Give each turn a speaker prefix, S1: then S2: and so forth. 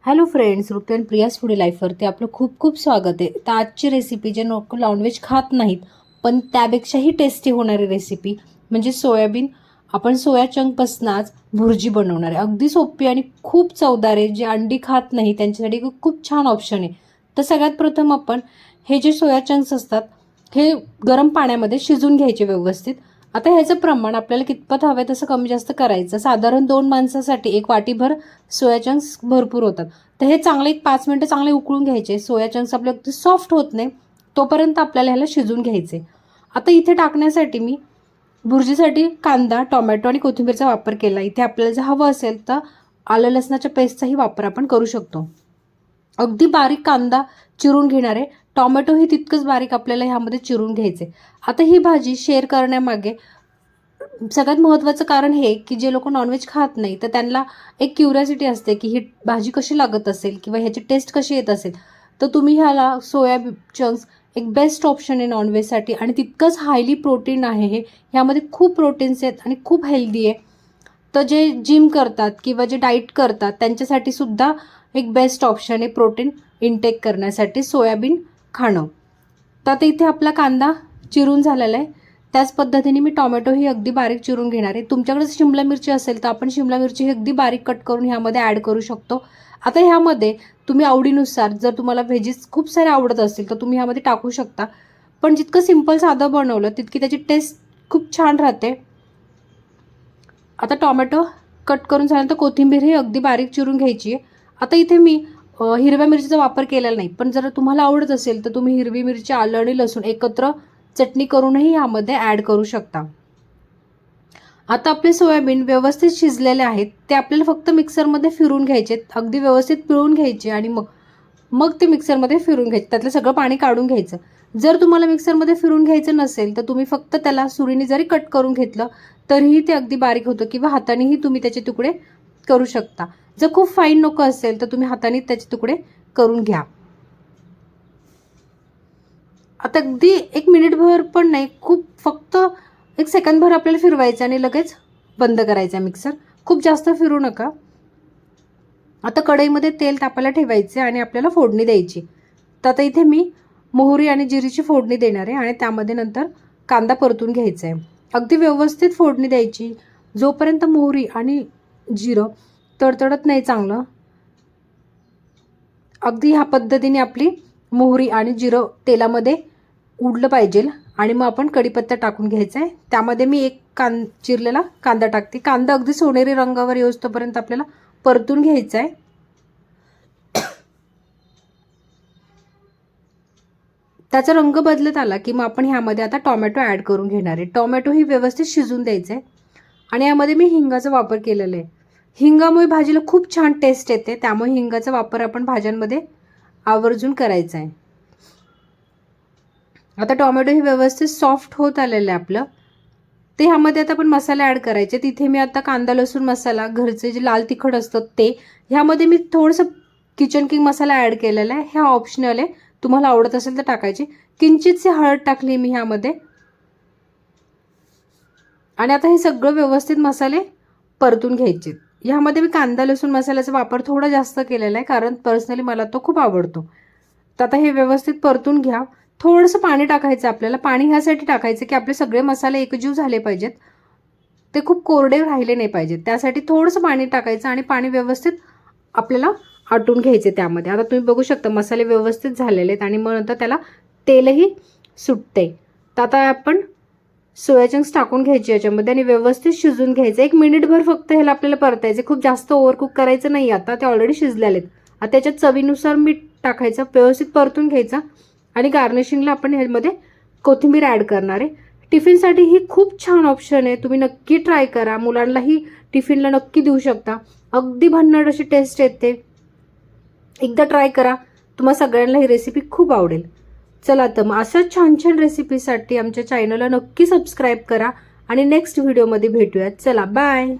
S1: Hello friends, Rupi and Priya's foodie लाईफवरती आपलं खूप खूप स्वागत आहे. तर आजची रेसिपी जे लोक नॉनव्हेज खात नाहीत पण त्यापेक्षाही टेस्टी होणारी रेसिपी म्हणजे सोयाबीन. आपण सोया चंकपासून आज भुर्जी बनवणार आहे. अगदी सोपी आणि खूप चवदार आहे. जे अंडी खात नाही त्यांच्यासाठी खूप छान ऑप्शन आहे. तर सगळ्यात प्रथम आपण हे जे सोया चंक्स असतात हे गरम पाण्यामध्ये शिजून घ्यायचे व्यवस्थित. आता ह्याचं प्रमाण आपल्याला कितपत हवं तसं कमी जास्त करायचं. साधारण 2 माणसासाठी 1 वाटीभर सोया चंक्स भरपूर होतात. तर हे चांगले 5 मिनिटं चांगले उकळून घ्यायचे. सोया चंक्स आपले अगदी सॉफ्ट होत नाही तोपर्यंत आपल्याला ह्याला शिजून घ्यायचे. आता इथे टाकण्यासाठी मी भुर्जीसाठी कांदा, टोमॅटो आणि कोथिंबीरचा वापर केला. इथे आपल्याला जर हवं असेल तर आलं लसणाच्या पेस्टचाही वापर आपण करू शकतो. अगदी बारीक कांदा चिरून घेणार आहे. टोमॅटोही तितकंच बारीक आपल्याला ह्यामध्ये चिरून घ्यायचे. आता ही भाजी शेअर करण्यामागे सगळ्यात महत्त्वाचं कारण हे की जे लोक नॉनव्हेज खात नाही तर त्यांना एक क्युरियोसिटी असते की ही भाजी कशी लागत असेल किंवा ह्याची टेस्ट कशी येत असेल. तर तुम्ही ह्याला सोया चंक्स एक बेस्ट ऑप्शन आहे नॉनव्हेजसाठी आणि तितकंच हायली प्रोटीन आहे. हे ह्यामध्ये खूप प्रोटीन्स आहेत आणि खूप हेल्दी आहे. तर जे जिम करतात किंवा जे डाईट करतात त्यांच्यासाठी सुद्धा एक बेस्ट ऑप्शन आहे प्रोटीन इनटेक करण्यासाठी सोयाबीन खाणं. तर आता इथे आपला कांदा चिरून झालेला आहे. त्याच पद्धतीने मी टोमॅटोही अगदी बारीक चिरून घेणार आहे. तुमच्याकडे शिमला मिरची असेल तर आपण शिमला मिरची ही अगदी बारीक कट करून ह्यामध्ये ॲड करू शकतो. आता ह्यामध्ये तुम्ही आवडीनुसार जर तुम्हाला व्हेजीस खूप सारे आवडत असतील तर तुम्ही ह्यामध्ये टाकू शकता. पण जितकं सिंपल साधं बनवलं तितकी त्याची टेस्ट खूप छान राहते. आता टोमॅटो कट करून झाल्यानंतर कोथिंबीर ही अगदी बारीक चिरून घ्यायची आहे. आता इथे मी हिरव्या मिरचीचा वापर केलेला नाही, पण जर तुम्हाला आवडत असेल तर तुम्ही हिरवी मिरची, आलं आणि लसूण एकत्र चटणी करूनही यामध्ये ॲड करू शकता. आता आपले सोयाबीन व्यवस्थित शिजलेले आहेत. ते आपल्याला फक्त मिक्सरमध्ये फिरून घ्यायचे. अगदी व्यवस्थित पिळून घ्यायचे आणि मग ते मिक्सरमध्ये फिरून घ्यायचे. त्यातलं सगळं पाणी काढून घ्यायचं. जर तुम्हाला मिक्सरमध्ये फिरून घ्यायचं नसेल तर तुम्ही फक्त त्याला सुरीने जरी कट करून घेतलं तरीही ते अगदी बारीक होतं किंवा हातानेही तुम्ही त्याचे तुकडे करू शकता. जर खूप फाईन नको असेल तर तुम्ही हाताने त्याचे तुकडे करून घ्या. आता अगदी 1 मिनिटभर पण नाही, खूप फक्त 1 सेकंदभर आपल्याला फिरवायचं आणि लगेच बंद करायचा मिक्सर. खूप जास्त फिरू नका. आता कढईमध्ये तेल तापायला ठेवायचे आणि आपल्याला फोडणी द्यायची. तर आता इथे मी मोहरी आणि जिरीची फोडणी देणार आहे आणि त्यामध्ये नंतर कांदा परतून घ्यायचा आहे. अगदी व्यवस्थित फोडणी द्यायची जोपर्यंत मोहरी आणि जिरं तडतडत नाही चांगलं. अगदी ह्या पद्धतीने आपली मोहरी आणि जिरं तेलामध्ये उडलं पाहिजे आणि मग आपण कढीपत्ता टाकून घ्यायचा आहे. त्यामध्ये मी एक चिरलेला कांदा टाकते. कांदा अगदी सोनेरी रंगावर येऊस्तोपर्यंत आपल्याला परतून घ्यायचा आहे. त्याचा रंग बदलत आला की मग आपण ह्यामध्ये आता टोमॅटो ॲड करून घेणार आहे. टोमॅटो ही व्यवस्थित शिजून द्यायचं आहे आणि यामध्ये मी हिंगाचा वापर केलेला आहे. हिंगामुळे भाजीला खूप छान टेस्ट येते. त्यामुळे हिंगाचा वापर आपण भाज्यांमध्ये आवर्जून करायचा आहे. आता टोमॅटो ही व्यवस्थित सॉफ्ट होत आलेलं आहे आपलं. ते ह्यामध्ये आता आपण मसाले ॲड करायचे. तिथे मी आता कांदा लसूण मसाला घरचे जे लाल तिखट असतं ते ह्यामध्ये मी थोडंसं किचन किंग मसाला ॲड केलेला आहे. ह्या ऑप्शनल आहे, तुम्हाला आवडत असेल तर टाकायची. किंचितशी हळद टाकली मी ह्यामध्ये आणि आता हे सगळं व्यवस्थित मसाले परतून घ्यायचे. ह्यामध्ये मी कांदा लसूण मसाल्याचा वापर थोडा जास्त केलेला आहे कारण पर्सनली मला तो खूप आवडतो. तर आता हे व्यवस्थित परतून घ्या. थोडंसं पाणी टाकायचं आपल्याला. पाणी ह्यासाठी टाकायचं की आपले सगळे मसाले एकजीव झाले पाहिजेत, ते खूप कोरडे राहिले नाही पाहिजेत. त्यासाठी थोडंसं पाणी टाकायचं आणि पाणी व्यवस्थित आपल्याला आटून घ्यायचे त्यामध्ये. आता तुम्ही बघू शकता मसाले व्यवस्थित झालेले आहेत आणि मग नंतर त्याला तेलही सुटते. तर आता आपण सोया चंक्स टाकून घ्यायचे याच्यामध्ये आणि व्यवस्थित शिजून घ्यायचं. 1 मिनिटभर फक्त ह्याला आपल्याला परतायचे. खूप जास्त ओव्हरकुक करायचं नाही. आता ते ऑलरेडी शिजलेले आहेत. आता त्याच्यात चवीनुसार मीठ टाकायचं, व्यवस्थित परतून घ्यायचं आणि गार्निशिंगला आपण ह्यामध्ये कोथिंबीर ॲड करणार आहे. टिफिनसाठी ही खूप छान ऑप्शन आहे. तुम्ही नक्की ट्राय करा. मुलांनाही टिफिनला नक्की देऊ शकता. अगदी भन्नाट अशी टेस्ट येते. एकदा ट्राय करा, तुम्हाला सगळ्यांना ही रेसिपी खूप आवडेल. चला तर मग अशाच छान छान रेसिपीसाठी आमच्या चॅनलला नक्की सबस्क्राईब करा आणि नेक्स्ट व्हिडिओमध्ये भेटूयात. चला बाय.